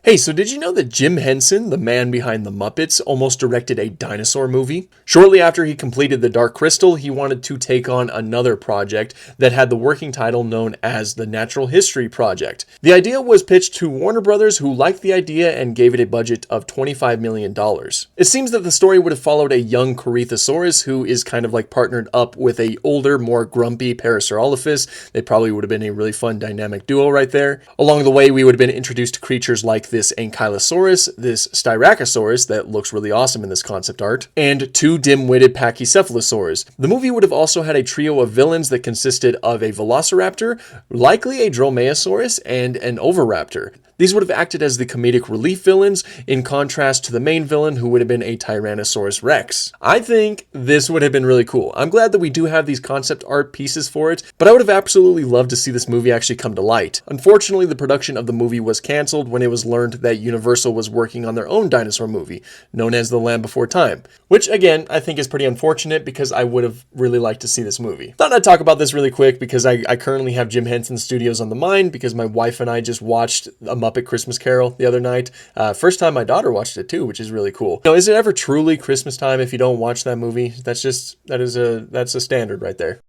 Hey, so did you know that Jim Henson, the man behind the Muppets, almost directed a dinosaur movie? Shortly after he completed The Dark Crystal, he wanted to take on another project that had the working title known as the Natural History Project. The idea was pitched to Warner Brothers, who liked the idea and gave it a budget of $25 million. It seems that the story would have followed a young Corythosaurus who is kind of like partnered up with a older, more grumpy Parasaurolophus. They probably would have been a really fun dynamic duo right there. Along the way, we would have been introduced to creatures like this Ankylosaurus, this Styracosaurus that looks really awesome in this concept art, and two dim-witted Pachycephalosaurs. The movie would have also had a trio of villains that consisted of a Velociraptor, likely a Dromaeosaurus, and an Oviraptor. These would have acted as the comedic relief villains, in contrast to the main villain, who would have been a Tyrannosaurus Rex. I think this would have been really cool. I'm glad that we do have these concept art pieces for it, but I would have absolutely loved to see this movie actually come to light. Unfortunately, the production of the movie was canceled when it was learned that Universal was working on their own dinosaur movie, known as The Land Before Time, which again, I think is pretty unfortunate because I would have really liked to see this movie. Thought I'd talk about this really quick because I currently have Jim Henson Studios on the mind because my wife and I just watched a Muppet Christmas Carol the other night. First time my daughter watched it too, which is really cool. Is it ever truly Christmas time if you don't watch that movie? That's a standard right there.